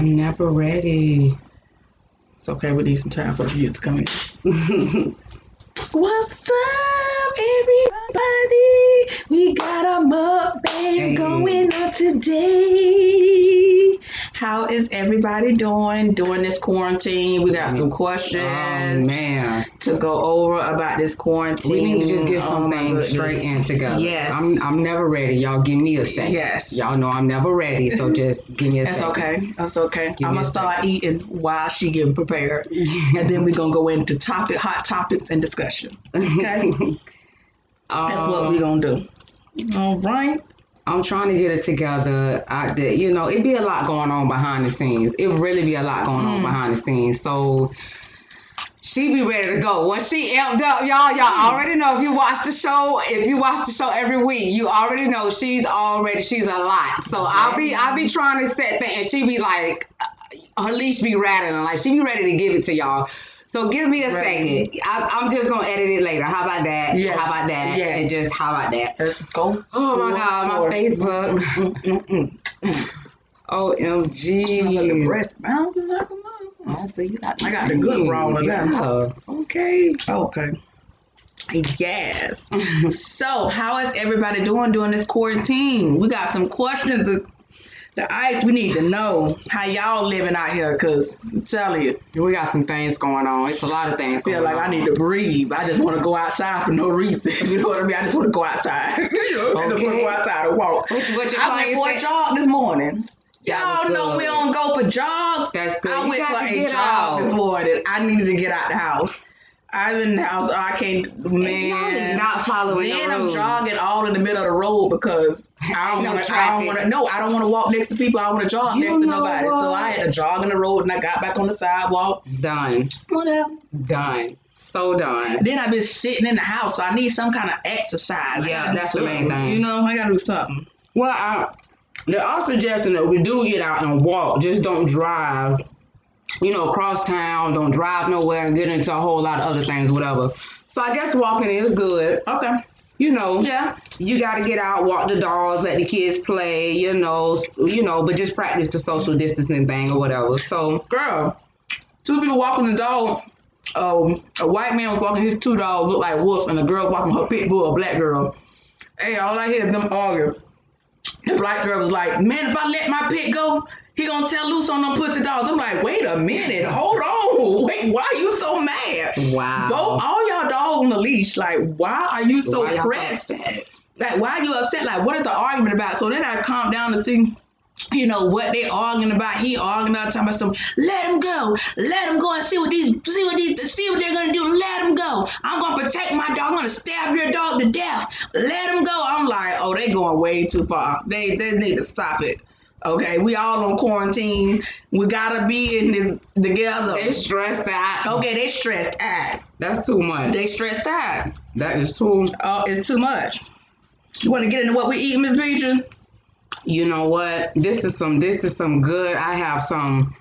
I'm never ready. It's okay. We need some time for the youth to come in. What's up, everybody? We got a mukbang going on today. How is everybody doing during this quarantine? We got some questions to go over about this quarantine. We need to just get some things straight in together. Yes. I'm never ready. Y'all give me a second. Yes. Y'all know I'm never ready, so just give me a second. That's okay. I'm going to start eating while she getting prepared. And then we're going to go into hot topics and discussion. Okay? That's what we're going to do. All right. I'm trying to get it together. It'd be a lot going on behind the scenes. It really be a lot going on behind the scenes. So she be ready to go. Once she amped up, y'all already know if you watch the show every week, you already know she's a lot. So I'll be trying to set things, and she be like, her leash be rattling, like she be ready to give it to y'all. So give me a second. I'm just gonna edit it later. How about that? Yeah. How about that? Yeah. And just how about that? Let's go. Oh my God, my Facebook. OMG. The breast bouncing like a motherfucker. Oh, so you got I got the good roller now. Okay. Yes. So, how is everybody doing during this quarantine? We got some questions. The ice, we need to know how y'all living out here, because I'm telling you. We got some things going on. It's a lot of things going on. I feel like I need to breathe. I just want to go outside for no reason. You know what I mean? I just want to go outside. I just want to go outside and walk. I went for a jog this morning. Y'all know we don't go for jogs. That's good. I went for a jog this morning. I needed to get out the house. I'm in the house. I can't, man. Y'all is not following the rules. I'm jogging all in the middle of the road because I don't want to walk next to people. I don't want to jog next to nobody. What? So I had to jog in the road and I got back on the sidewalk. Done. Whatever. Done. So done. Then I've been sitting in the house, so I need some kind of exercise. Yeah, that's the main thing. You know, I got to do something. Well, they're all suggesting that we do get out and walk. Just don't drive. Cross town, don't drive nowhere and get into a whole lot of other things, whatever. So I guess walking is good. Okay. Yeah. You got to get out, walk the dogs, let the kids play, but just practice the social distancing thing or whatever. So, girl, 2 people walking the dog. A white man was walking his 2 dogs, looked like wolves, and a girl walking her pit bull, a black girl. Hey, all I hear is them arguing. The black girl was like, man, if I let my pit go, he gonna tell loose on them pussy dogs. I'm like, wait a minute, hold on. Wait, why are you so mad? Wow. All y'all dogs on the leash, like, why are you so pressed? Like, why are you upset? Like, what is the argument about? So then I calmed down to see, what they arguing about. He arguing about, talking about some, let him go and see what they're gonna do. Let him go. I'm gonna protect my dog. I'm gonna stab your dog to death. Let him go. I'm like, oh, they going way too far. They need to stop it. Okay, we all on quarantine. We gotta be in this together. They stressed out. Okay, they stressed out. That's too much. They stressed out. That is too. It's too much. You want to get into what we eat, Ms. Peaches? You know what? This is some good. I have some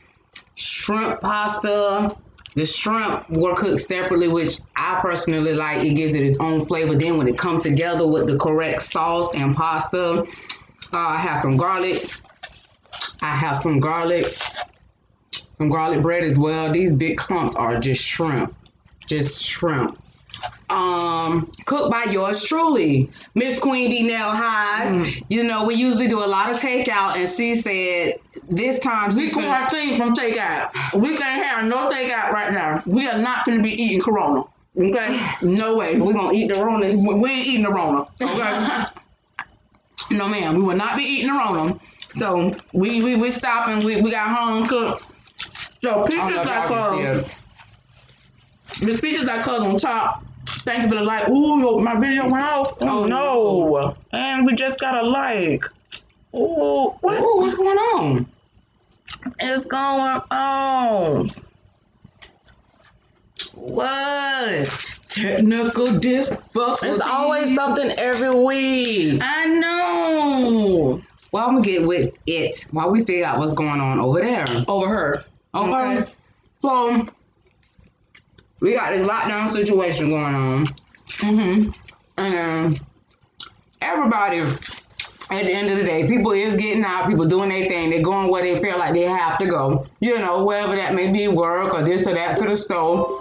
shrimp pasta. The shrimp were cooked separately, which I personally like. It gives it its own flavor. Then when it comes together with the correct sauce and pasta, I have some garlic. Some garlic bread as well. These big clumps are just shrimp. Cooked by yours truly, Miss Queen Bee Nail High. We usually do a lot of takeout, and she said this time we quarantine from takeout. We can't have no takeout right now. We are not going to be eating Corona. Okay, no way. We're gonna eat the Rona. We ain't eating the Rona. Okay. No, ma'am. We will not be eating the Rona. So we stopping. We got home cooked. So Peaches got clothes. The Peaches got clothes on top. Thank you for the like. Ooh, my video went out. Oh no! And we just got a like. Ooh, what? Ooh, what's going on? It's going on. What? Technical difficulties. There's always something every week. I know. Well, I'm gonna get with it while we figure out what's going on over there. Over her. Okay. So we got this lockdown situation going on. And everybody at the end of the day, people is getting out, people doing their thing, they're going where they feel like they have to go, you know, wherever that may be, work or this or that, to the store.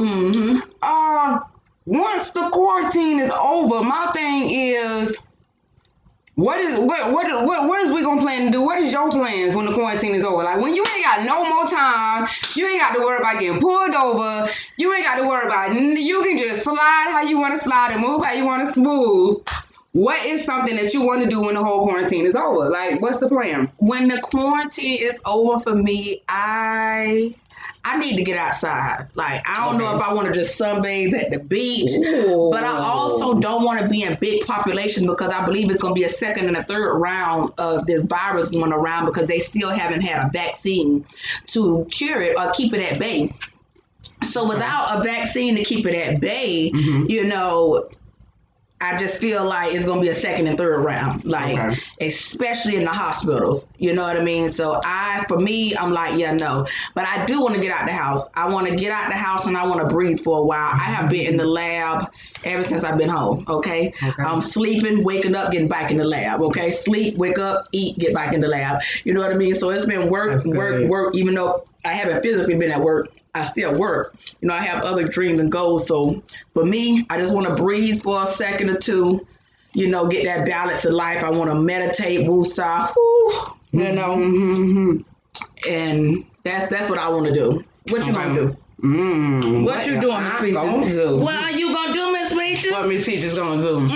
Once the quarantine is over, my thing is, what is we gonna plan to do? What is your plans when the quarantine is over? Like, when you ain't got no more time, you ain't got to worry about getting pulled over, you ain't got to worry about, you can just slide how you want to slide and move how you want to move. What is something that you want to do when the whole quarantine is over? Like, what's the plan? When the quarantine is over for me, I need to get outside. Like, I don't know if I want to just sunbathe at the beach, but I also don't want to be in big population because I believe it's going to be a second and a third round of this virus going around because they still haven't had a vaccine to cure it or keep it at bay. So without a vaccine to keep it at bay, you know, I just feel like it's gonna be a second and third round, like especially in the hospitals. You know what I mean? So for me, I'm like, yeah, no. But I do want to get out the house. I want to get out the house and I want to breathe for a while. I have been in the lab ever since I've been home. Okay. I'm sleeping, waking up, getting back in the lab. Okay, sleep, wake up, eat, get back in the lab. You know what I mean? So it's been work. Even though I haven't physically been at work, I still work. You know, I have other dreams and goals. So for me, I just want to breathe for a second or two, you know, get that balance of life. I want to meditate, woosah, you know, and that's what I want to do. What you gonna do? What you doing, Miss Peaches? What are you gonna do, Miss Peaches? What Miss Peaches gonna do?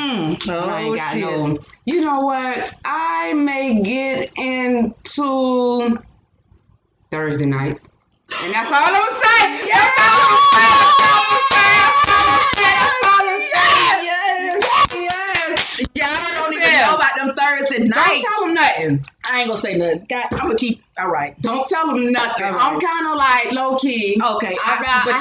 I ain't got no. You know what? I may get into Thursday nights. And that's all I'm gonna say. That's all I'm saying. Yes. Y'all don't even know about them Thursday nights. Don't tell them nothing. I ain't gonna say nothing. God, I'm gonna keep. All right. Don't tell them nothing. Right. I'm kind of like low key. Okay. I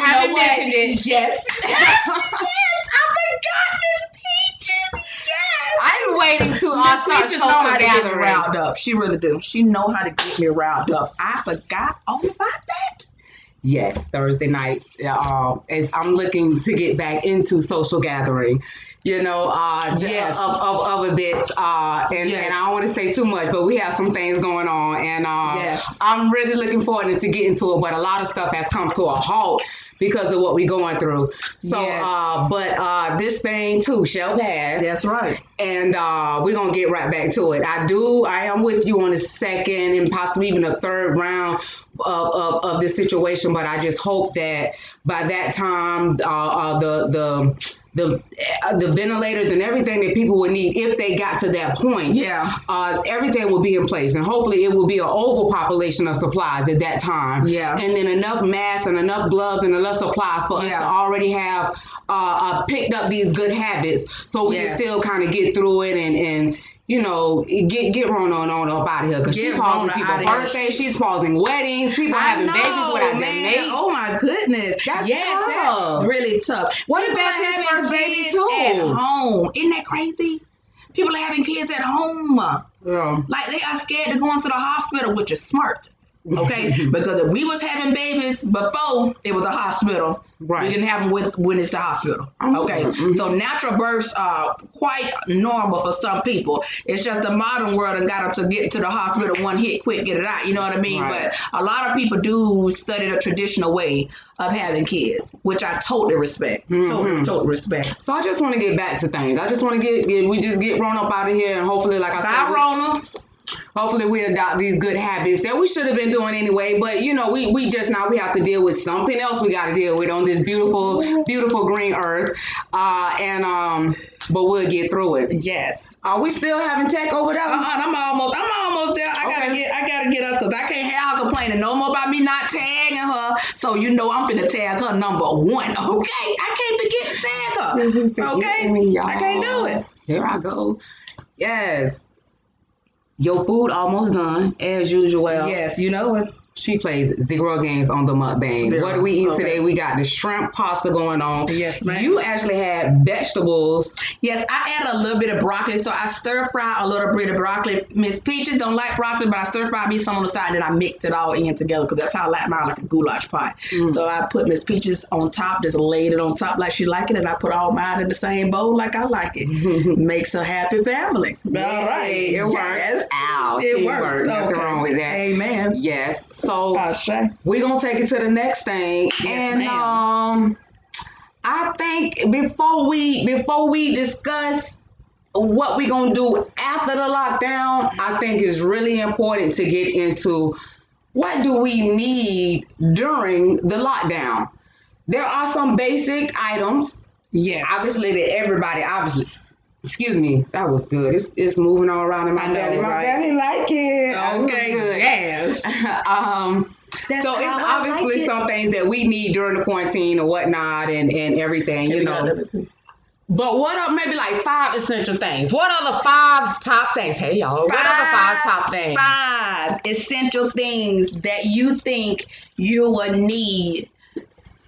haven't mentioned it. Yes. Yes. I forgot Miss Peaches. Yes. I'm waiting to start social gathering. Riled up. She really do. She know how to get me riled up. I forgot all about that. Yes, Thursday nights. As I'm looking to get back into social gathering, you know, of a bit. And I don't want to say too much, but we have some things going on, and I'm really looking forward to getting to it. But a lot of stuff has come to a halt because of what we're going through. So, but this thing too shall pass. That's right. And we're going to get right back to it. I am with you on the second and possibly even a third round of this situation, but I just hope that by that time, the ventilators and everything that people would need if they got to that point, everything will be in place, and hopefully it will be an overpopulation of supplies at that time, and then enough masks and enough gloves and enough supplies for us to already have picked up these good habits, so we can still kind of get through it and you know, get Rona on up out of here, because she's pausing people's birthdays, she's pausing weddings, people having babies without their mates. Oh my goodness, that's that's really tough. What if that's his first baby too? At home, isn't that crazy? People are having kids at home. Like, they are scared to go into the hospital, which is smart. Okay, because if we was having babies before it was a hospital, we didn't have them when it's the hospital. Okay, so natural births are quite normal for some people. It's just the modern world and got them to get to the hospital one hit quick, get it out. You know what I mean? But a lot of people do study the traditional way of having kids, which I totally respect. Totally respect. So I just want to get back to things. I just want to get Rona up out of here, and hopefully, like I said, Rona. Hopefully we adopt these good habits that we should have been doing anyway. But, you know, we just now we have to deal with something else we got to deal with on this beautiful, beautiful green earth. But we'll get through it. Yes. Are we still having tech over there? I'm almost there. I gotta get us, because I can't have her complaining no more about me not tagging her. So you know I'm finna tag her number 1. Okay, I can't forget to tag her. Okay, I can't do it. Here I go. Yes. Your food almost done, as usual. Yes, you know it. She plays 0 games on the mukbang. 0. What do we eat Okay. today? We got the shrimp pasta going on. Yes, ma'am. You actually had vegetables. Yes, I add a little bit of broccoli. So I stir fry a little bit of broccoli. Miss Peaches don't like broccoli, but I stir fry me some on the side, and then I mix it all in together because that's how I like mine, like a goulash pot. So I put Miss Peaches on top, just laid it on top like she like it, and I put all mine in the same bowl like I like it. Makes a happy family. All right. It works. Yes. Ow, It works. Nothing wrong with that. Amen. Yes. So Ashe. we're gonna take it to the next thing. Yes, and ma'am. I think before we discuss what we're gonna do after the lockdown, I think it's really important to get into what do we need during the lockdown. There are some basic items. Yes. Obviously that everybody excuse me, that was good. It's moving all around in my belly. My belly like it. Okay, Good. yes. So it's obviously some things that we need during the quarantine or whatnot and everything, you know. But what are maybe like 5 essential things? What are the 5 top things? Hey y'all, what are the 5 top things? 5 essential things that you think you will need.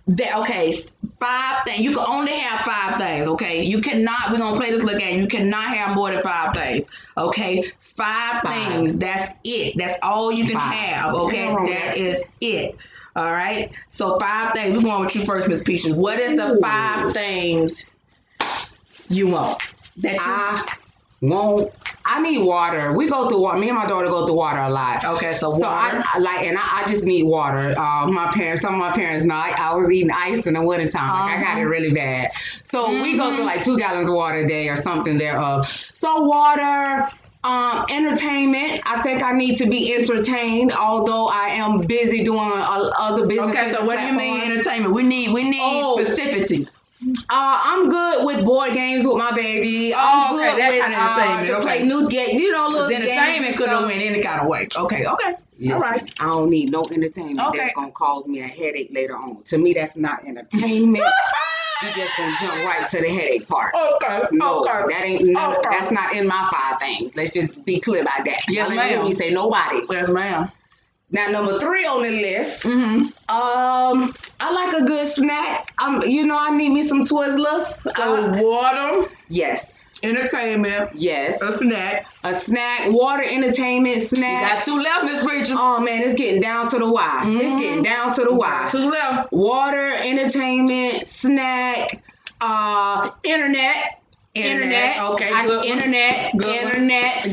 5 things. You can only have 5 things, okay? You cannot, we're gonna play this little game. You cannot have more than 5 things. Okay? 5 things. That's it. That's all you can have. Okay? That is it. All right. So 5 things. We're going with you first, Miss Peaches. What is the 5 things you want? I need water. We go through water. Me and my daughter go through water a lot. Okay, so water. I just need water. Some of my parents know I was eating ice in the wintertime. Like I got it really bad. So we go through like 2 gallons of water a day or something thereof. So water, entertainment. I think I need to be entertained, although I am busy doing other business. Okay, so what do you mean entertainment? We need specificity. I'm good with board games with my baby. I'm good that kind of entertainment. To play new games. You know, little entertainment could have went any kind of way. Okay. Listen, all right. I don't need no entertainment that's gonna cause me a headache later on. To me, that's not entertainment. You just gonna jump right to the headache part. Okay. No, that ain't. That's not in my 5 things. Let's just be clear about that. Yes, Y'all ma'am. Let me say nobody. Yes, ma'am. Now, number 3 on the list. I like a good snack. I need me some Twizzlers. So water. Yes. Entertainment. Yes. A snack. Water, entertainment, snack. You got 2 left, Miss Peaches. Oh man, it's getting down to the wire. It's getting down to the wire. 2 left. Water, entertainment, snack, internet. Okay, good Internet.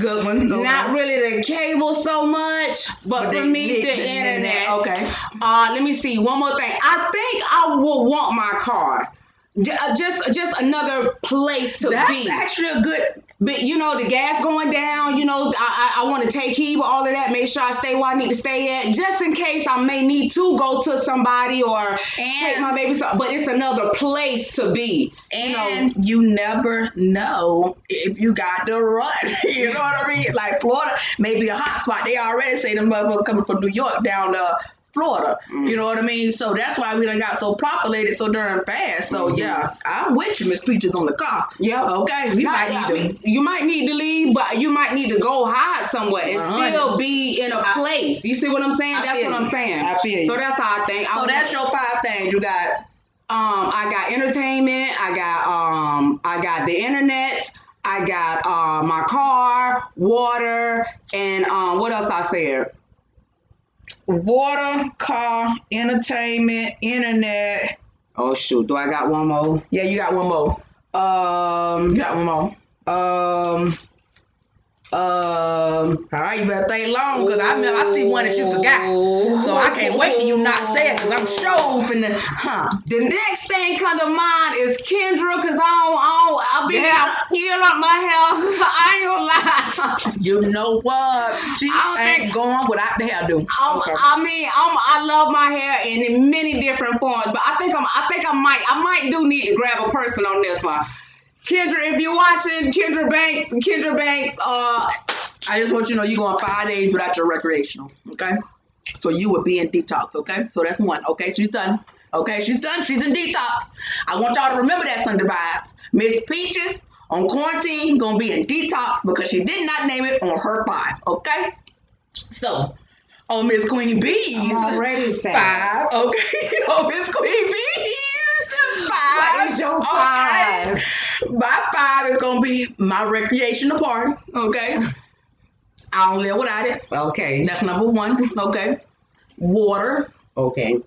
Good one. Okay. Not really the cable so much, but for me, the internet. Okay. Let me see. One more thing. I think I will want my car. Just another place to be. That's actually a good. But the gas going down. I want to take heed with all of that. Make sure I stay where I need to stay at, just in case I may need to go to somebody or take my baby. But it's another place to be. And you never know if you got to run. You know what I mean? Like Florida may be a hot spot. They already say them motherfuckers coming from New York down to Florida. You know what I mean? So that's why we done got so populated so darn fast. So yeah, I'm with you, Miss Peaches, on the car. Yep. Okay. You might need to leave, but you might need to go hide somewhere and still be in a place. You see what I'm saying? That's what I'm saying. I feel you. So that's how I think. So that's your 5 things you got. I got entertainment. I got the internet. I got my car, water, and what else I said? Water, car, entertainment, internet. Oh shoot, do I got one more? Yeah, you got one more. You got one more. All right, you better think long, because I see one that you forgot. So I can't wait till you not say it, because I'm sure finna, The next thing come to mind is Kendra, because I've been healing up my hair. I ain't gonna lie. You know what? She ain't going without the hairdo. I love my hair in many different forms, but I might do need to grab a person on this one. Kendra, if you're watching, Kendra Banks, I just want you to know you're going 5 days without your recreational, okay? So you would be in detox, okay? So that's 1, okay? She's done. Okay, she's done. She's in detox. I want y'all to remember that, SUNDAYVIBES. Ms. Peaches on quarantine gonna be in detox because she did not name it on her 5, okay? So Oh, Miss Queen Bees. I'm already sad. 5. Okay. Oh, Miss Queen Bees. 5. What is your 5? Okay. My 5 is gonna be my recreational party. Okay. I don't live without it. Okay. That's number 1. Okay. Water Okay.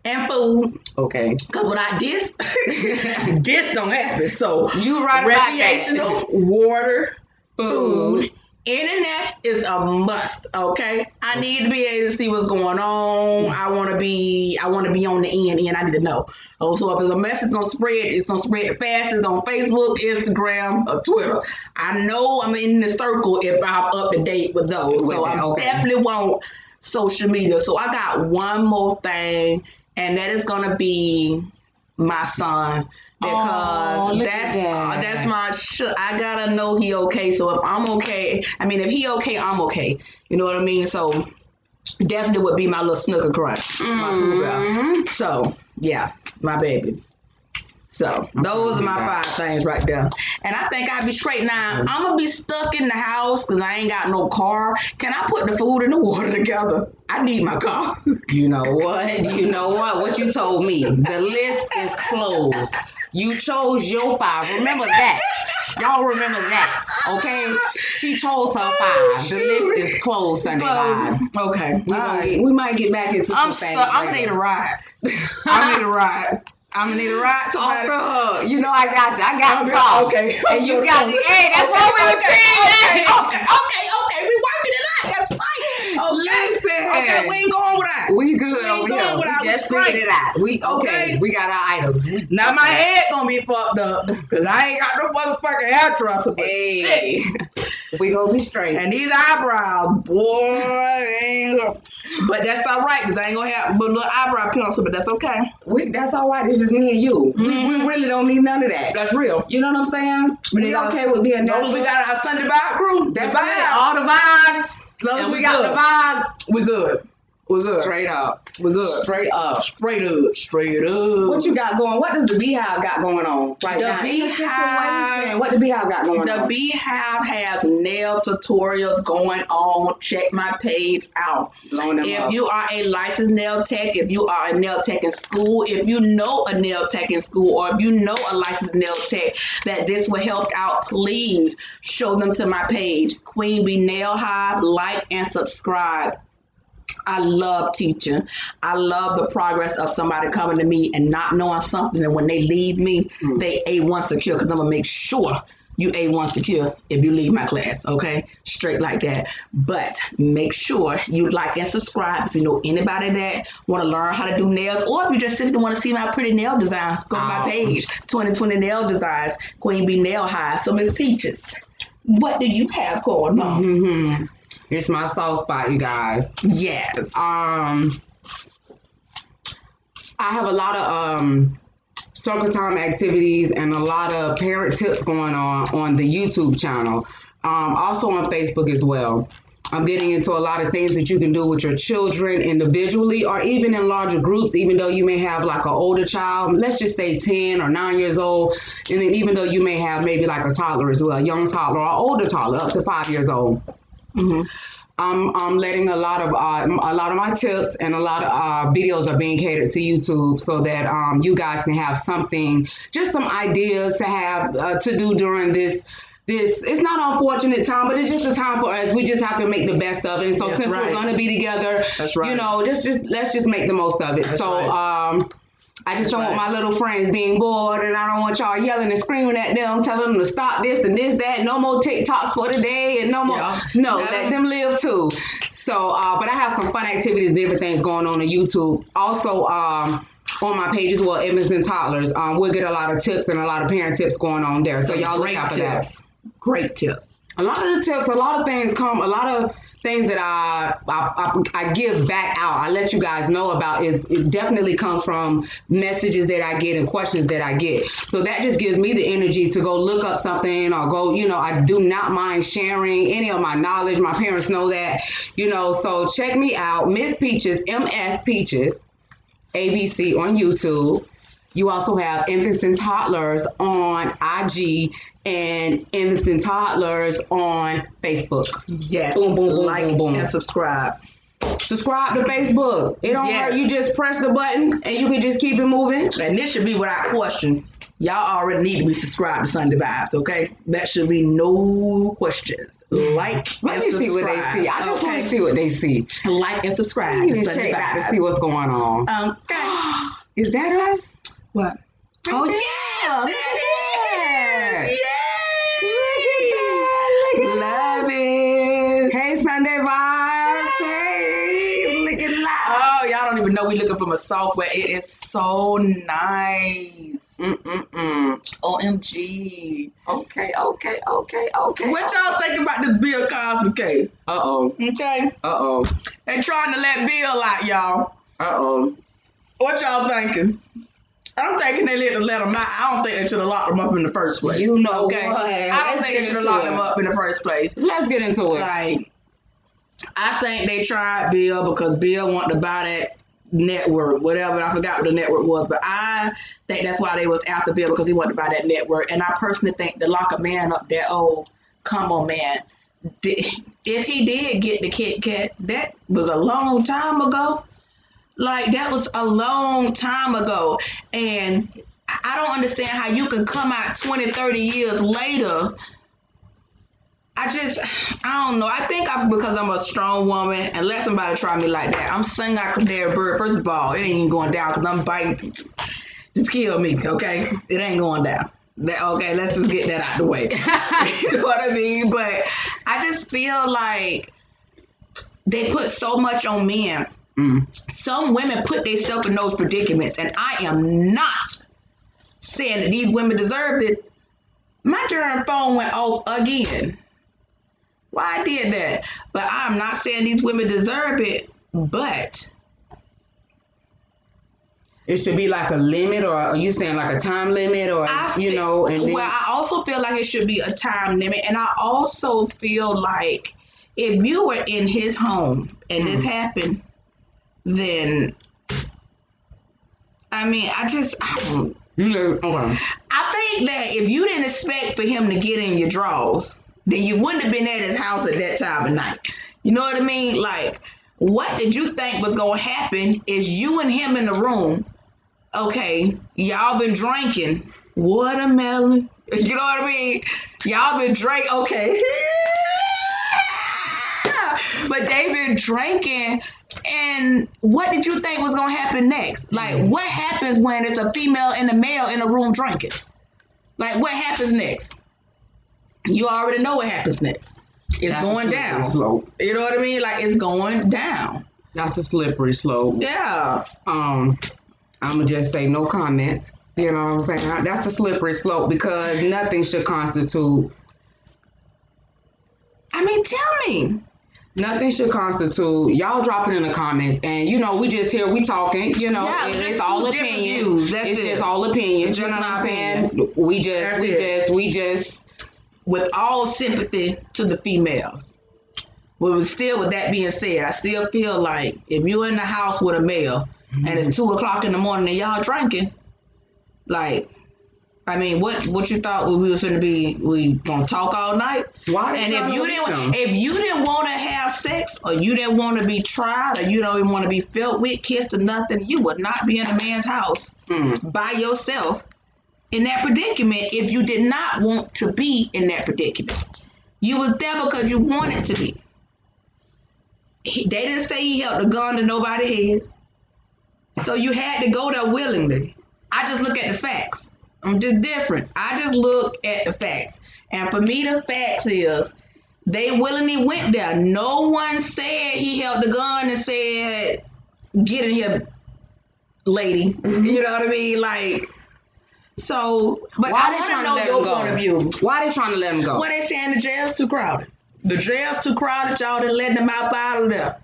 and food. Okay. Because without this, this don't happen. So You right about recreational, that. water, Food. food. Internet is a must, okay? I need to be able to see what's going on. I want to be on the end. I need to know. Oh, so if there's a message gonna spread, it's gonna spread the fastest on Facebook, Instagram, or Twitter. I know I'm in the circle if I'm up to date with those. So I definitely want social media. So I got one more thing, and that is gonna be my son. Because that's my I gotta know he okay. So if I'm okay, I mean if he okay, I'm okay. You know what I mean? So definitely would be my little snooker crunch, my poo girl. So yeah, my baby. So those are my 5 things right there. And I think I'll be straight now. I'm gonna be stuck in the house because I ain't got no car. Can I put the food and the water together? I need my car. You know what? You know what? What you told me. The list is closed. You chose your 5. Remember that. Y'all remember that. Okay? She chose her 5. The list is closed, Sunday Vibes. Okay. We might get back into some things. I'm gonna need a ride. I need a ride. I'm gonna need a ride. Somebody. You know I got you. I got the car. Okay. And you got the hey, that's what we were saying. Okay. We working it out. That's right. Okay. Listen. Okay, we ain't going with that. We good over here. We just figured it out. We okay. We got our items. Now my head gonna be fucked up because I ain't got no motherfucking hair trussel. Hey. We gonna be straight. And these eyebrows, boy, but that's all right because I ain't gonna have but little eyebrow pencil, but that's okay. That's all right. It's just me and you. We really don't need none of that. That's real. You know what I'm saying? We okay with being natural. We got our Sunday vibe crew. That's right. All the vibes. As long as we got the vibes, we good. We're good. Straight up. We're good. Straight up. Straight up. What you got going? What does the Beehive got going on right now? What the Beehive got going on? The Beehive has nail tutorials going on. Check my page out. If you are a licensed nail tech, if you are a nail tech in school, if you know a nail tech in school, or if you know a licensed nail tech that this will help out, please show them to my page. Queen Bee Nail Hive. Like and subscribe. I love teaching. I love the progress of somebody coming to me and not knowing something, and when they leave me, they A1 secure, because I'm going to make sure you A1 secure if you leave my class, okay? Straight like that. But make sure you like and subscribe if you know anybody that want to learn how to do nails, or if you just simply want to see my pretty nail designs, go to my page, 2020 Nail Designs, Queen Bee Nail Hive. So Ms. Peaches, what do you have going on? It's my soft spot, you guys. Yes. I have a lot of circle time activities and a lot of parent tips going on the YouTube channel. Also on Facebook as well. I'm getting into a lot of things that you can do with your children individually or even in larger groups, even though you may have like an older child, let's just say 10 or 9 years old. And then even though you may have maybe like a toddler as well, a young toddler or older toddler up to 5 years old. I'm letting a lot of my tips and a lot of videos are being catered to YouTube so that you guys can have something, just some ideas to have to do during this. It's not unfortunate time, but it's just a time for us. We just have to make the best of it. And so since we're gonna be together, you know, let's just make the most of it. I just don't want my little friends being bored, and I don't want y'all yelling and screaming at them, telling them to stop this and this, that, no more TikToks for today, and no more. Let them live too. So, but I have some fun activities, different things going on YouTube. Also, on my page as well, Infants and Toddlers, we'll get a lot of tips and a lot of parent tips going on there. So y'all look out for that. Great tips. A lot of the tips, a lot of things that I give back out. I let you guys know about it definitely comes from messages that I get and questions that I get. So that just gives me the energy to go look up something or go, I do not mind sharing any of my knowledge. My parents know that, so check me out. Miss Peaches, ms.peaches, ABC on YouTube. You also have Infants and Toddlers on IG and Infants and Toddlers on Facebook. Yes. Boom, boom, boom, like boom, boom. and subscribe. Subscribe to Facebook. It don't hurt. You just press the button and you can just keep it moving. And this should be without question. Y'all already need to be subscribed to Sunday Vibes, okay? That should be no questions. Like Let and me subscribe. see what they see. I just want to see what they see. Like and subscribe. I need to Sunday check out to Vibes. see what's going on. Okay. Is that us? What? Oh, yeah. look at that. Yay. Look at that. Love it. Hey, Sunday Vibes. Hey, look at that. Oh, y'all don't even know we looking from a software. It is so nice. OMG. Okay. What y'all think about this Bill Cosby case? Uh-oh. Okay. Uh-oh. They trying to let Bill out, y'all. Uh-oh. What y'all thinking? I'm thinking they let him out. I don't think they should have locked him up in the first place. You know okay? what? I don't think they should have locked him up in the first place. Let's get into it. Like, I think they tried Bill because Bill wanted to buy that network, whatever. I forgot what the network was, but I think that's why they was after Bill, because he wanted to buy that network. And I personally think to lock a man up that old, come on, man. If he did get the Kit Kat, that was a long time ago. Like, that was a long time ago. And I don't understand how you can come out 20, 30 years later. I don't know. I think because I'm a strong woman, and let somebody try me like that. I'm singing like a dead bird. First of all, it ain't even going down because I'm biting. Just kill me, okay? It ain't going down. Okay, let's just get that out the way. You know what I mean? But I just feel like they put so much on men. Some women put themselves in those predicaments, and I am not saying that these women deserved it. My darn phone went off again. Why I did that? But I'm not saying these women deserve it, but it should be like a limit, or are you saying like a time limit, or and then... Well, I also feel like it should be a time limit, and I also feel like if you were in his home and this happened, then I mean, I don't. Okay. I think that if you didn't expect for him to get in your drawers, then you wouldn't have been at his house at that time of night. You know what I mean? Like, what did you think was going to happen is you and him in the room, okay, y'all been drinking watermelon. You know what I mean? Y'all been drinking, okay. But they've been drinking, and what did you think was going to happen next? Like, what happens when it's a female and a male in a room drinking? Like, what happens next? You already know what happens next. It's going down. Slope. You know what I mean? Like, it's going down. That's a slippery slope. Yeah. I'm going to just say no comments. You know what I'm saying? That's a slippery slope because nothing should constitute. I mean, tell me. Nothing should constitute. Y'all drop it in the comments, and we just here, we talking, yeah, and it's all opinions. It's just all opinions. You know what I'm saying? We just with all sympathy to the females. But still, with that being said, I still feel like if you're in the house with a male and it's 2:00 in the morning and y'all drinking, like, I mean, what you thought we was finna be? We gonna talk all night? Why? And if you didn't want to have sex, or you didn't want to be tried, or you don't even want to be felt with, kissed, or nothing, you would not be in a man's house by yourself in that predicament. If you did not want to be in that predicament, you was there because you wanted to be. They didn't say he held a gun to nobody's head, so you had to go there willingly. I just look at the facts. I'm just different. I just look at the facts. And for me, the facts is they willingly went there. No one said he held the gun and said, get in here, lady. You know what I mean? Like, so, but why I want to know your point of view. Why they trying to let him go? What they saying the jail's too crowded. The jail's too crowded, y'all done letting them out of there.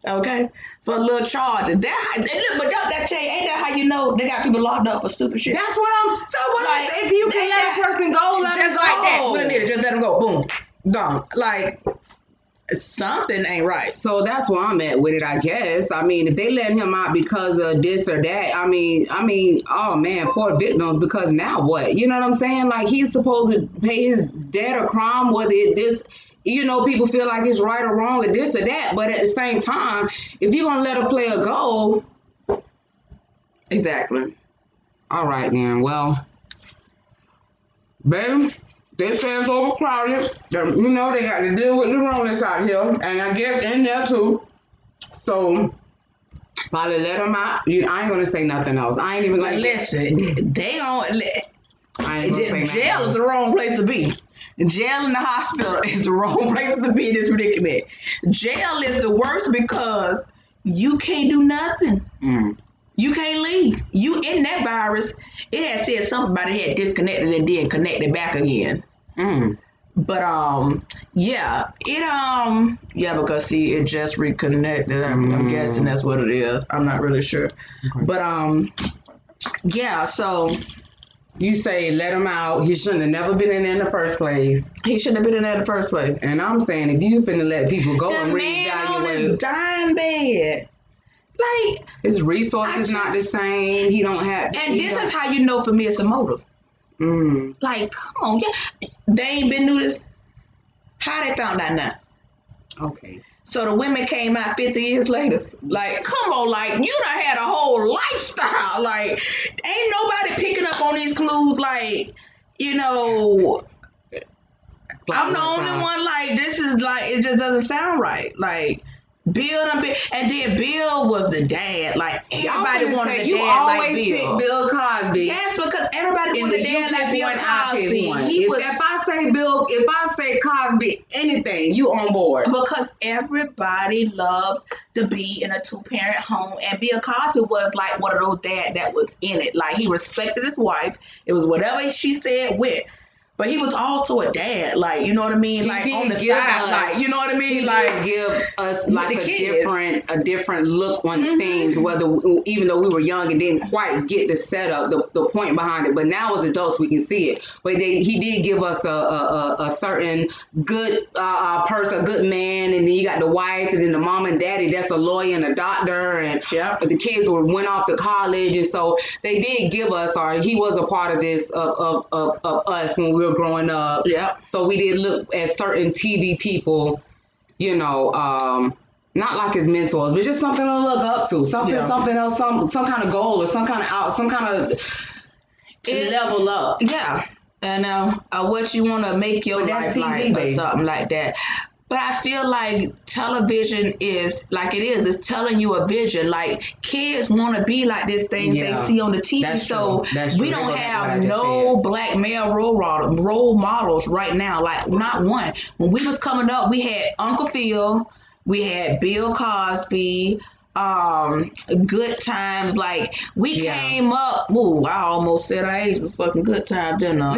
Okay? For a little charges. But that tell you, ain't that how you know they got people locked up for stupid shit? That's what I'm like, if you can let a person go, let them go. Just like that. What a nigga, just let them go. Boom. Gone. Like, something ain't right. So that's where I'm at with it, I guess. I mean, if they let him out because of this or that, I mean, oh man, poor victims, because now what? You know what I'm saying? Like, he's supposed to pay his debt or crime, whether this, you know, people feel like it's right or wrong or this or that. But at the same time, if you're gonna let a player go, exactly. All right, then. Well, baby, they say it's overcrowded. You know, they got to deal with the homeless out here, and I guess in there too. So probably let them out. I ain't gonna say nothing else. I ain't even gonna listen. They don't. I ain't gonna say Jail nothing. is the wrong place to be. Jail and the hospital is the wrong place to be in this predicament. Jail is the worst because you can't do nothing. You can't leave. You in that virus. It had said something about it had disconnected and then connected back again. But yeah, because see, it just reconnected. I'm guessing that's what it is. I'm not really sure. Okay. But yeah. So you say let him out. He shouldn't have never been in there in the first place. He shouldn't have been in there in the first place. And I'm saying, if you finna let people go and man on his reevaluate, dying bed, like his resources not the same. He don't have. And this is how you know for me it's a motive. Like, come on, yeah. They ain't been through this. How they found out now? Okay. So the women came out 50 years later. Like, come on, like, you done had a whole lifestyle. Like, ain't nobody picking up on these clues. Like, you know, I'm the only one. Like, this is like, it just doesn't sound right. Like, Bill and then Bill was the dad. Like, everybody wanted a dad like Bill. Bill Cosby. Yes, because everybody wanted a dad like Bill Cosby. If I say Cosby, anything, you on board. Because everybody loves to be in a 2-parent home, and Bill Cosby was like one of those dads that was in it. Like, he respected his wife. It was whatever she said with. But he was also a dad, like, you know what I mean? Like, on the side, like, you know what I mean? He like, give us like a different look on things, even though we were young and didn't quite get the setup, the point behind it. But now as adults, we can see it. But he did give us a certain good person, a good man, and then you got the wife, and then the mom and daddy, that's a lawyer and a doctor, and the kids went off to college, and so they did give us, or he was a part of this of us when we were growing up. So we did look at certain TV people, you know, not like his mentors, but just something to look up to, something else, some kind of goal or some kind of level up. Yeah. And what you want to make your life like, or something like that. But I feel like television is like it's telling you a vision. Like, kids want to be like this thing they see on the TV. That's so true. we don't have no black male role models right now. Like, not one. When we was coming up, we had Uncle Phil, we had Bill Cosby, Good Times. Like, we came up. Ooh, I almost said our age was fucking Good Times, didn't I?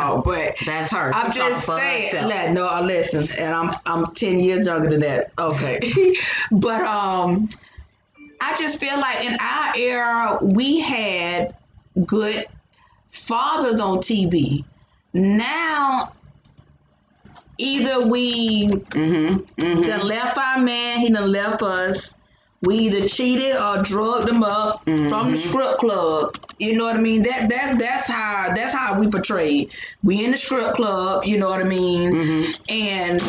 No, but that's her. I'm just saying. No, listen, and I'm 10 years younger than that. Okay, but I just feel like in our era we had good fathers on TV. Now, either we done left our man, he done left us. We either cheated or drugged them up from the strip club. You know what I mean? That's how we portrayed. We in the strip club, you know what I mean? And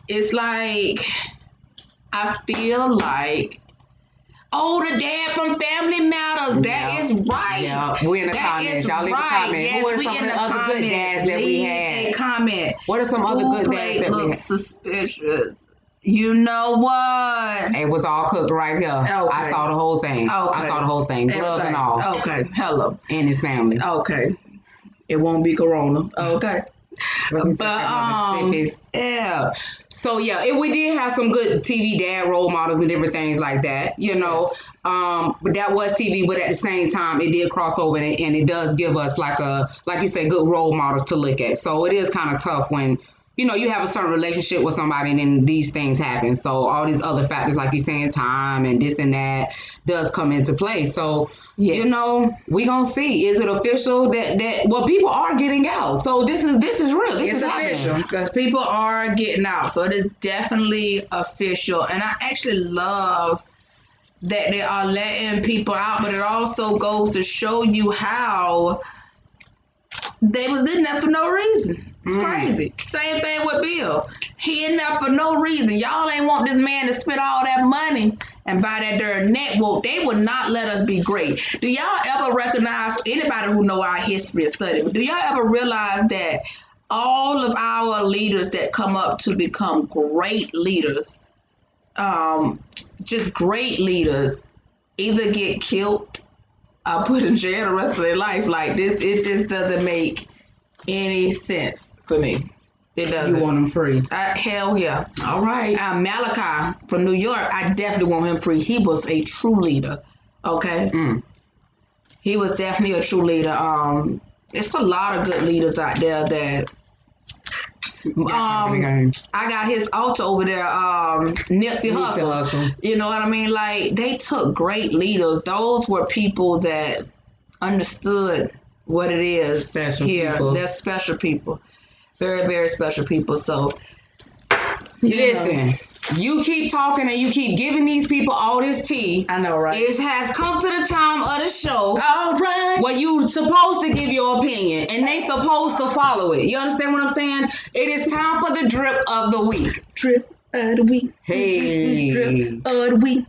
it's like, I feel like, the dad from Family Matters. That is right. Yeah, we in the comments. Y'all leave a comment. Yes, who are some of the other good dads that we had? A comment. What are some other good dads that we had? Suspicious. You know what? It was all cooked right here. Okay. I saw the whole thing. Okay. I saw the whole thing. Gloves and all. Okay. Hello. And his family. Okay. It won't be Corona. Okay. But yeah. So yeah, we did have some good TV dad role models and different things like that, you know. Yes. But that was TV, but at the same time it did cross over and it does give us like you say, good role models to look at. So it is kind of tough when, you know, you have a certain relationship with somebody and then these things happen. So all these other factors, like you're saying, time and this and that does come into play. So, you know, we gonna see. Is it official that well, people are getting out. So this is real. This is official because people are getting out. So it is definitely official. And I actually love that they are letting people out, but it also goes to show you how they was in there for no reason. It's crazy. Same thing with Bill. He in there for no reason. Y'all ain't want this man to spend all that money and buy that dirt network. They would not let us be great. Do y'all ever recognize, anybody who know our history and study, but do y'all ever realize that all of our leaders that come up to become great leaders, just great leaders, either get killed or put in jail the rest of their life? Like this, it just doesn't make any sense for me. It doesn't. You want him free? Hell yeah. All right. Malachi from New York, I definitely want him free. He was a true leader. Okay. He was definitely a true leader. It's a lot of good leaders out there that. I got his altar over there, Nipsey Hussle. You know what I mean? Like, they took great leaders. Those were people that understood what it is special here. People. They're special people. Very, very special people. So, listen, you keep talking and you keep giving these people all this tea. I know, right? It has come to the time of the show. All right. Where you supposed to give your opinion and they supposed to follow it. You understand what I'm saying? It is time for the drip of the week. Drip of the week. Hey. Drip of the week.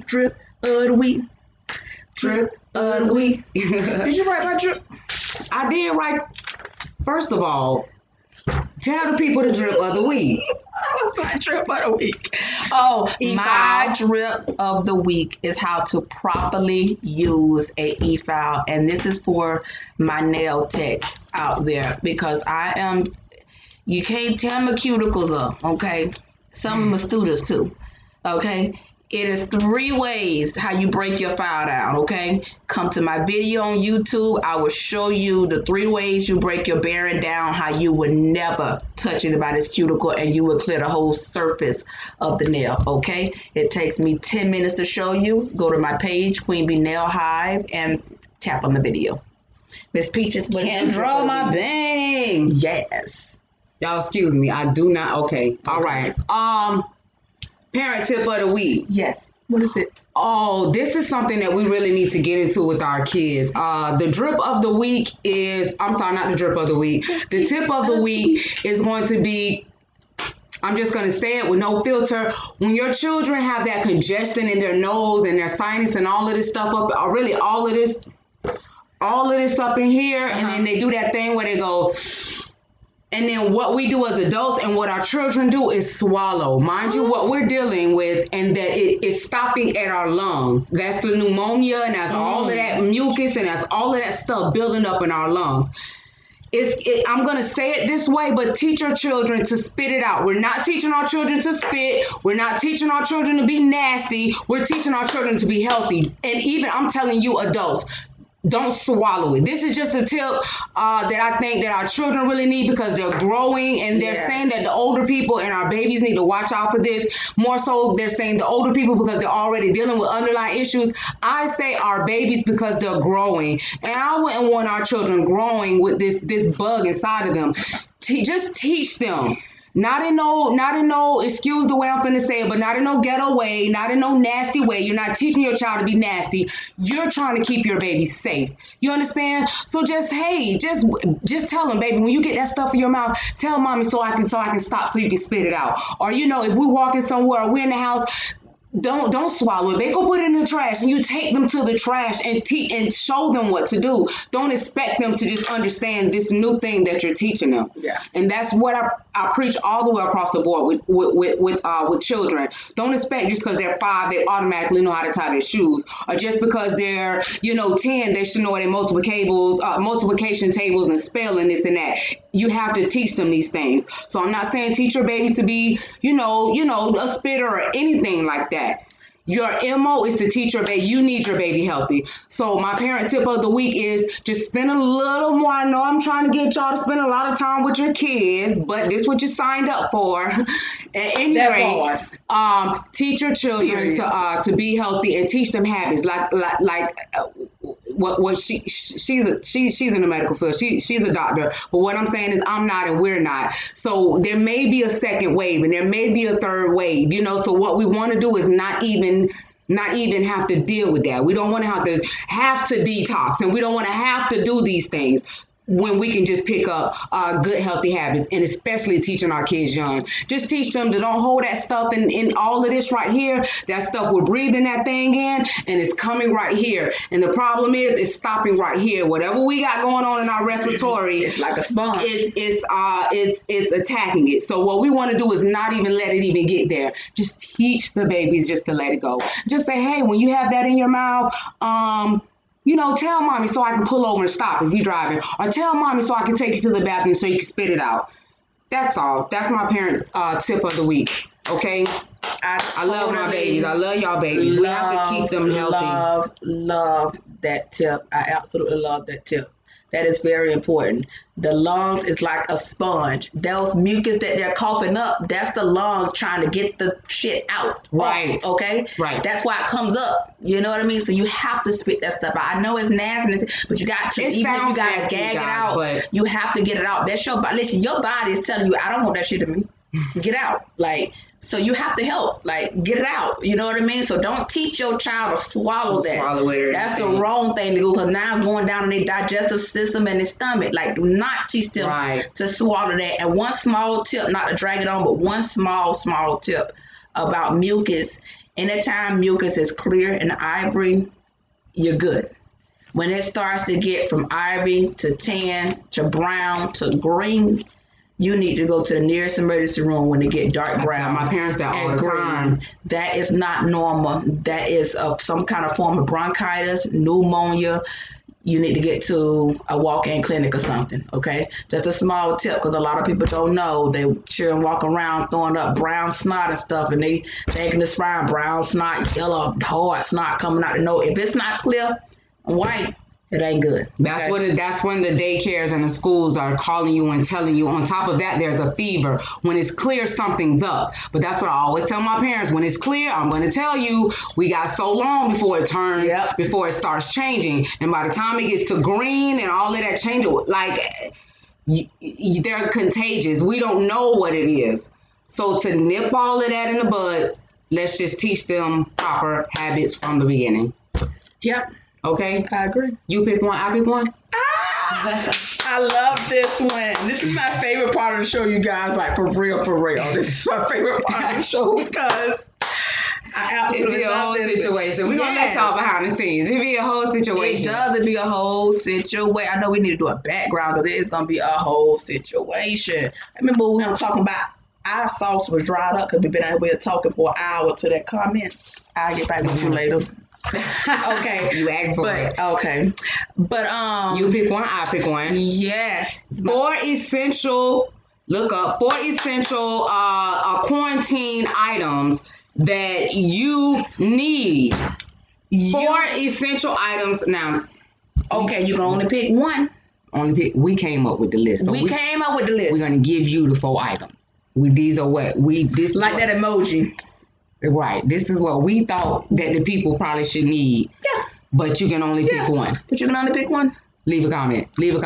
Drip of the week. Drip of the week. Did you write my drip? I did write. First of all, tell the people the drip of the week. What's my drip of the week? Oh, my drip of the week is how to properly use a e-file. And this is for my nail techs out there, because you can't tear my cuticles up, okay? Some of my students too, okay? It is 3 ways how you break your file down, okay? Come to my video on YouTube. I will show you the 3 ways you break your bearing down, how you would never touch anybody's cuticle and you would clear the whole surface of the nail, okay? It takes me 10 minutes to show you. Go to my page, Queen Bee Nail Hive, and tap on the video. Ms. Peaches, can't draw my bang. Yes. Y'all excuse me. I do not. Okay. All right. Parent tip of the week. Yes. What is it? Oh, this is something that we really need to get into with our kids. The drip of the week is, I'm sorry, not the drip of the week. The tip of the week is going to be, I'm just going to say it with no filter. When your children have that congestion in their nose and their sinus and all of this stuff up, or really all of this up in here, and then they do that thing where they go, and then what we do as adults and what our children do is swallow. Mind you, what we're dealing with, and that it is stopping at our lungs. That's the pneumonia, and that's all of that mucus, and that's all of that stuff building up in our lungs. I'm going to say it this way, but teach your children to spit it out. We're not teaching our children to spit. We're not teaching our children to be nasty. We're teaching our children to be healthy. And even, I'm telling you, adults, don't swallow it. This is just a tip that I think that our children really need, because they're growing, and they're saying that the older people and our babies need to watch out for this. More so, they're saying the older people because they're already dealing with underlying issues. I say our babies because they're growing, and I wouldn't want our children growing with this bug inside of them. Just teach them. Not in no, excuse the way I'm finna say it, but not in no ghetto way, not in no nasty way. You're not teaching your child to be nasty. You're trying to keep your baby safe. You understand? So just tell them, baby, when you get that stuff in your mouth, tell mommy so I can stop, so you can spit it out. Or, if we're walking somewhere or we're in the house, don't swallow it. They go put it in the trash, and you take them to the trash and show them what to do. Don't expect them to just understand this new thing that you're teaching them. Yeah. And that's what I preach all the way across the board with children. Don't expect just because they're 5 they automatically know how to tie their shoes, or just because they're 10 they should know their multiplication tables and spelling this and that. You have to teach them these things. So I'm not saying teach your baby to be a spitter or anything like that. Your MO is to teach your baby. You need your baby healthy. So my parent tip of the week is just spend a little more. I know I'm trying to get y'all to spend a lot of time with your kids, but this is what you signed up for. At any rate, teach your children to be healthy, and teach them habits what she's in the medical field. She's a doctor, but what I'm saying is I'm not and we're not. So there may be a second wave and there may be a third wave, so what we want to do is not even have to deal with that. We don't want to have to detox, and we don't want to have to do these things. when we can just pick up good healthy habits, and especially teaching our kids young. Just teach them to don't hold that stuff in all of this right here. That stuff, we're breathing that thing in and it's coming right here. And the problem is it's stopping right here. Whatever we got going on in our respiratory, it's like a sponge. It's attacking it. So what we want to do is not even let it even get there. Just teach the babies just to let it go. Just say, hey, when you have that in your mouth, tell mommy so I can pull over and stop if you're driving. Or tell mommy so I can take you to the bathroom so you can spit it out. That's all. That's my parent tip of the week. Okay? I love my babies. I love y'all babies. We have to keep them healthy. Love that tip. I absolutely love that tip. That is very important. The lungs is like a sponge. Those mucus that they're coughing up, that's the lungs trying to get the shit out. Right. Okay? Right. That's why it comes up. You know what I mean? So you have to spit that stuff out. I know it's nasty, but you got to. Even if you got to gag it out, but you have to get it out. That's your body. Listen, your body is telling you, I don't want that shit in me. Get out. So you have to help, get it out. You know what I mean? So don't teach your child to swallow that. Swallow it. That's the wrong thing to do, because now it's going down in their digestive system and their stomach. Do not teach them to swallow that. And one small tip, not to drag it on, but one small tip about mucus. Anytime mucus is clear and ivory, you're good. When it starts to get from ivory to tan to brown to green, you need to go to the nearest emergency room when it get dark brown. I tell my parents that all the time. That is not normal. That is some kind of form of bronchitis, pneumonia. You need to get to a walk-in clinic or something, okay? Just a small tip, because a lot of people don't know. They children walk around throwing up brown snot and stuff, and they thinking it's fine. Brown snot, yellow, hard snot coming out the nose. If it's not clear, white, it ain't good. That's when the daycares and the schools are calling you and telling you. On top of that, there's a fever. When it's clear, something's up. But that's what I always tell my parents. When it's clear, I'm going to tell you, we got so long before it turns, before it starts changing. And by the time it gets to green and all of that change, they're contagious. We don't know what it is. So to nip all of that in the bud, let's just teach them proper habits from the beginning. Yep. Okay? I agree. You pick one, I pick one. I love this one. This is my favorite part of the show, you guys. For real. This is my favorite part of the show, because I absolutely love this. It'd be a whole situation. We're going to let y'all behind the scenes. It'd be a whole situation. It'd be a whole situation. I know we need to do a background, because it's going to be a whole situation. I remember him talking about our sauce was dried up, because we've been out here talking for an hour to that comment. I'll get back with you later. Okay. You asked for it. Okay. But you pick one, I pick one. Yes. Four essential quarantine items that you need. Four essential items. Now, okay, you can only pick one. We came up with the list. So we came up with the list. We're gonna give you the 4 items. These are what this like that emoji. Right. This is what we thought that the people probably should need. Yeah. But you can only pick one. But you can only pick one. Leave a comment. Leave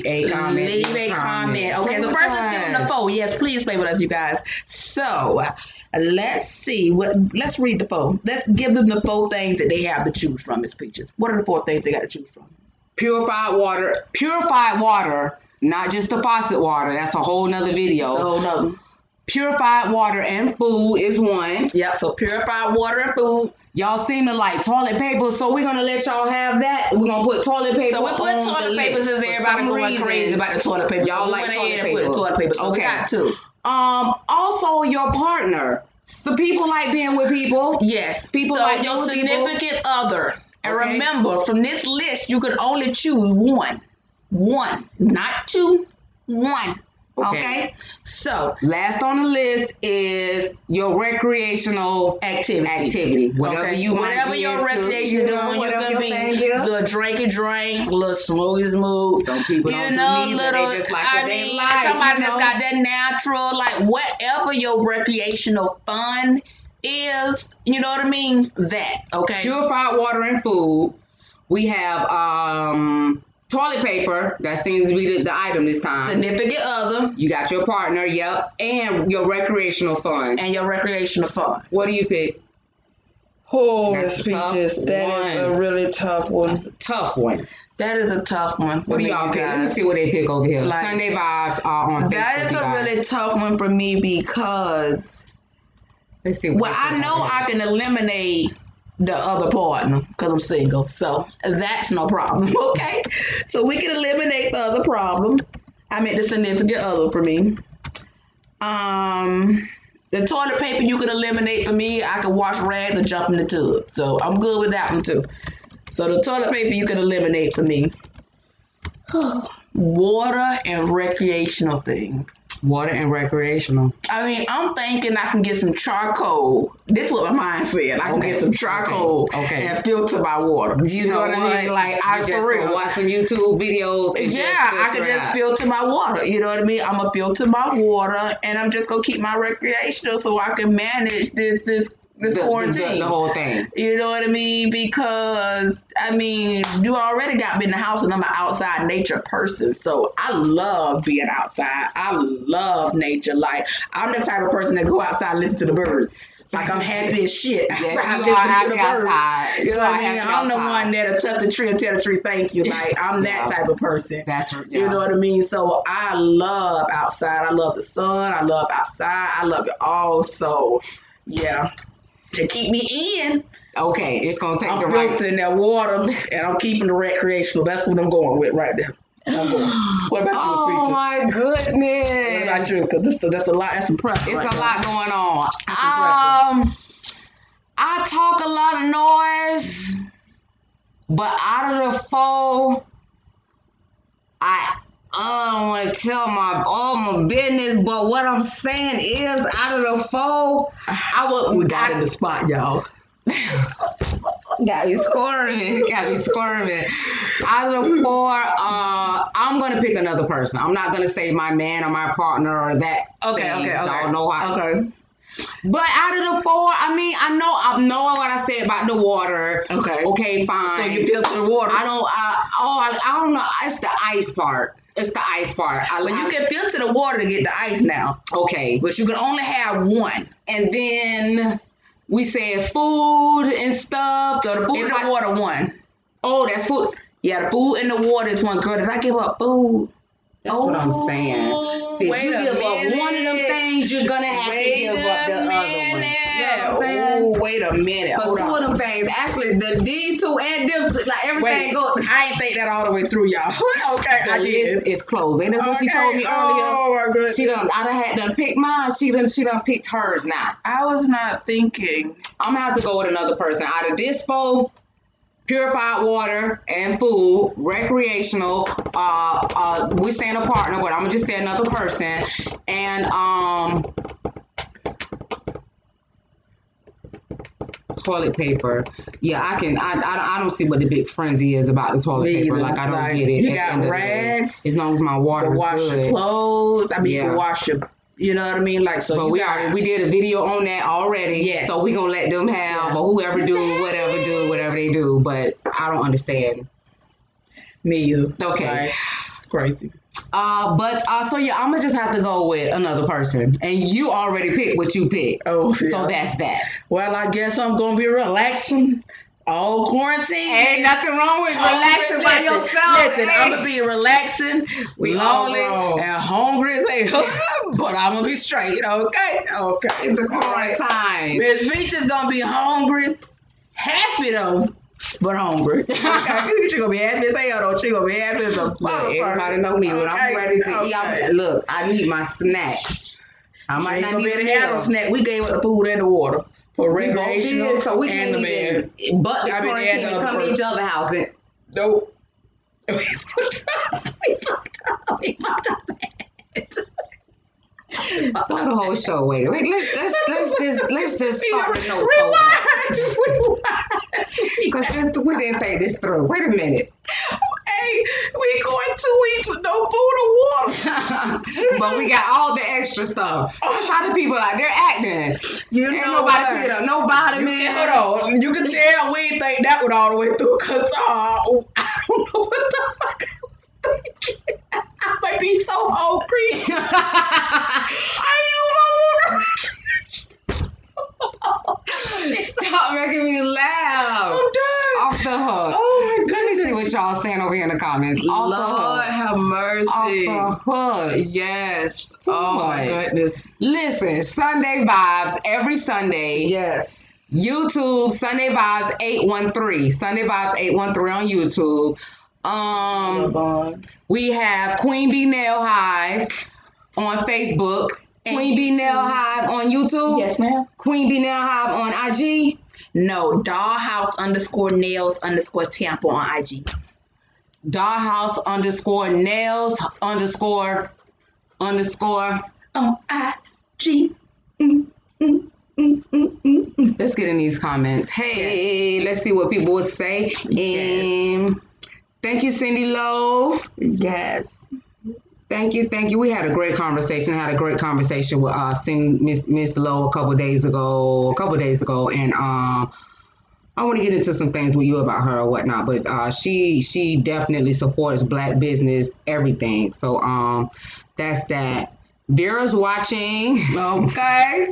a comment. Okay, so first let's give them the 4. Yes, please play with us, you guys. So let's see. Let's read the 4. Let's give them the 4 things that they have to choose from, Ms. Peaches. What are the 4 things they got to choose from? Purified water, not just the faucet water. That's a whole nother video. That's a whole nother. Purified water and food is one. Yep, so purified water and food. Y'all seem to like toilet paper, so we're going to let y'all have that. We're going to put toilet paper on the list. So we put toilet paper since everybody going crazy about the toilet paper. Y'all like toilet paper. Put toilet paper, so we got 2. Also, your partner. So people like being with people. Yes. People so like your significant other. And remember, from this list, you could only choose one. One. Not 2. 1. Okay. So last on the list is your recreational activity. Whatever you want. Whatever your recreation doing, you can be little drinky drink, little smoothie smooth. Some people don't do neither. They just like what they like. Somebody that's got that natural, whatever your recreational fun is, you know what I mean? That, okay? Purified water and food. We have toilet paper. That seems to be the item this time. Significant other. You got your partner, yep. And your recreational fun. What do you pick? Oh, That's Miss a tough Peaches, that is a one. really tough one. That's a tough one. That is a tough one. What do y'all pick? Let me see what they pick over here. Like, Sunday Vibes are on Facebook. That is a really tough one for me because let's see. Well, I know I can eliminate the other partner because I'm single, so that's no problem. Okay, so we can eliminate the other problem. I mean, the significant other for me. The toilet paper you can eliminate for me. I can wash rags or jump in the tub, so I'm good with that one too. So the toilet paper you can eliminate for me. Water and recreational thing. Water and recreational. I mean, I'm thinking I can get some charcoal. This is what my mind said. I can get some charcoal and filter my water. You know what I mean? Like, I for real. Watch some YouTube videos. Yeah, I can just filter my water. You know what I mean? I'm going to filter my water, and I'm just going to keep my recreational so I can manage this quarantine. The whole thing. You know what I mean? Because, I mean, you already got me in the house and I'm an outside nature person. So I love being outside. I love nature. Like, I'm the type of person that go outside and listen to the birds. Like, I'm happy as shit. Yes, you are happy outside. You know what I mean? I'm the one that'll touch the tree and tell the tree thank you. Like, I'm that type of person. You know what I mean? So I love outside. I love the sun. I love outside. I love it all. So, yeah. To keep me in. Okay, it's going to take the right. I'm filtering that water, and I'm keeping the recreational. That's what I'm going with right there. I'm going. What about you, Oh, my goodness. What about you? Because that's a lot. That's some pressure. It's a lot going on. I talk a lot of noise, but out of the four, I don't want to tell all my business, but what I'm saying is, out of the four, we got in the spot, y'all. Got me squirming. Out of the four, I'm gonna pick another person. I'm not gonna say my man or my partner or that. Okay. Y'all know how. Okay. But out of the four, I mean, I know what I said about the water. Okay, fine. So you filter the water. I don't know. It's the ice part. Well, you can filter the water to get the ice now. Okay. But you can only have one. And then we said food and stuff. So the food and the water one. Oh, that's food. Yeah, the food and the water is one. Girl, did I give up food? That's what I'm saying. See, if you give up one of them things, you're going to have to give up the other one. You know what I'm saying? Oh, wait a minute. Because two of them things, actually, these two and them two, like everything goes. I ain't think that all the way through, y'all. Okay, I did. It's closed. Ain't that what she told me earlier? Oh, my goodness. I had picked mine. She done picked hers now. I was not thinking. I'm going to have to go with another person. Out of this four, purified water and food, recreational, we're saying a partner, but I'm gonna just say another person, and toilet paper. Yeah, I don't see what the big frenzy is about the toilet paper. Like, I don't get it. You got rags. As long as my water is good. You can wash your clothes. I mean, you can wash your. You know what I mean? Like, so. But we did a video on that already. Yes. So we gonna let them have, or whoever do whatever they do. But I don't understand. Me either. Okay. Right. It's crazy. So I'm gonna just have to go with another person, and you already picked what you picked. Oh, yeah. So that's that. Well, I guess I'm gonna be relaxing. All quarantine. Ain't nothing wrong with relaxing by yourself. Listen, I'm going to be relaxing, lonely, and hungry as hell. But I'm going to be straight, okay? It's the quarantine. Miss Peaches going to be hungry, happy though, but hungry. Okay? She going to be happy as hell though. She going to be happy as a motherfucker. Everybody know me when I'm ready to eat. Look, I need my snack. I might not need to have a snack. We gave up the food and the water. For recreational, so we can't even but the quarantine to come to each other's house. Nope. Throw the whole show away. Wait, let's just start the notes over. Because we didn't think this through. Wait a minute. Hey, we going 2 weeks with no food or water. But we got all the extra stuff. That's how the people out there acting. You ain't know nobody picked up no vitamin. Hold on. You can tell we didn't think that one all the way through because I don't know what the fuck I was thinking. I might be so hungry. I knew I wanted. Stop making me laugh. I'm done. Off the hook. Oh my Let me see goodness. what y'all saying over here in the comments. Off the Lord hook. have mercy. Off the hook. Yes. Too Oh my much. goodness. Listen, Sunday Vibes every Sunday. Yes. YouTube, Sunday Vibes 813. Sunday Vibes 813 on YouTube. We have Queen Bee Nail Hive on Facebook. And Queen Bee Nail Hive on YouTube. Yes, ma'am. Queen Bee Nail Hive on IG. No, dollhouse_nails_Tampa on IG. Dollhouse_nails_ on IG. Let's get in these comments. Hey, let's see what people would say. Yes. Thank you, Cindy Lowe. Yes. Thank you. We had a great conversation. I had a great conversation with Miss Lowe a couple days ago, and I want to get into some things with you about her or whatnot. But she definitely supports Black business, everything. So that's that. Vera's watching. Okay.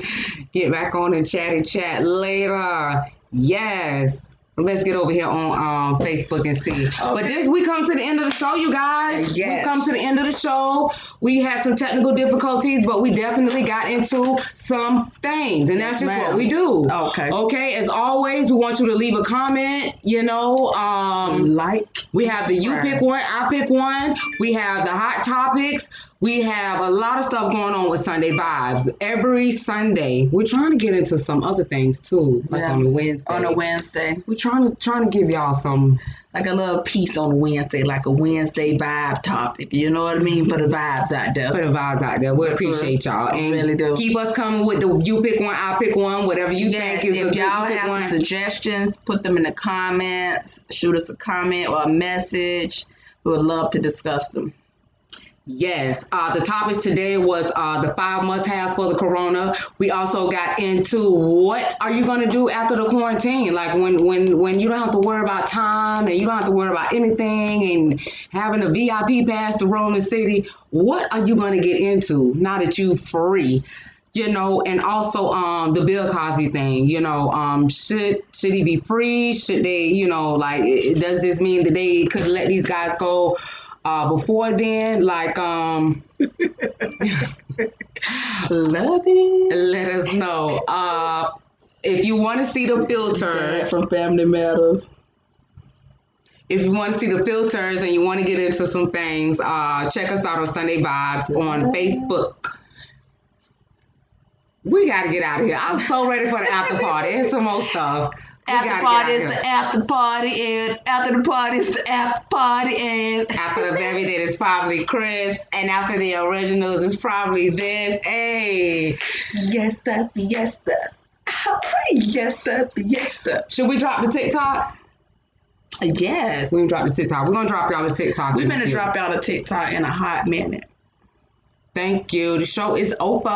Get back on and chat later. Yes. Let's get over here on Facebook and see. Okay. But we come to the end of the show, you guys. Yes. We come to the end of the show. We had some technical difficulties, but we definitely got into some things, and that's just what we do. Okay. As always, we want you to leave a comment. We have the you pick one, I pick one. We have the hot topics. We have a lot of stuff going on with Sunday Vibes. Every Sunday, we're trying to get into some other things too, like on a Wednesday. On a Wednesday, we're trying to give y'all some, like a little piece on a Wednesday, like a Wednesday vibe topic. You know what I mean? For the vibes out there. We appreciate y'all, and really do. Keep us coming with the you pick one, I pick one, whatever you think is. If y'all have some suggestions, put them in the comments. Shoot us a comment or a message. We would love to discuss them. Yes, the topics today was the 5 must-haves for the corona. We also got into what are you going to do after the quarantine? Like when you don't have to worry about time and you don't have to worry about anything and having a VIP pass to roam the city. What are you going to get into now that you free? And also the Bill Cosby thing. Should he be free? Should they? Does this mean that they could let these guys go? Before then, love it. Let us know. If you want to see the filters from Family Matters. If you want to see the filters and you want to get into some things, check us out on Sunday Vibes on Facebook. We got to get out of here. I'm so ready for the after party and some more stuff. After party is the after party, and after the party is the after party, and after the baby that is probably Chris, and after the originals is probably this. Hey, fiesta. Yes, fiesta. Should we drop the TikTok? Yes. We can drop the TikTok. We're gonna drop y'all the TikTok. We're gonna drop y'all the TikTok in a hot minute. Thank you. The show is over.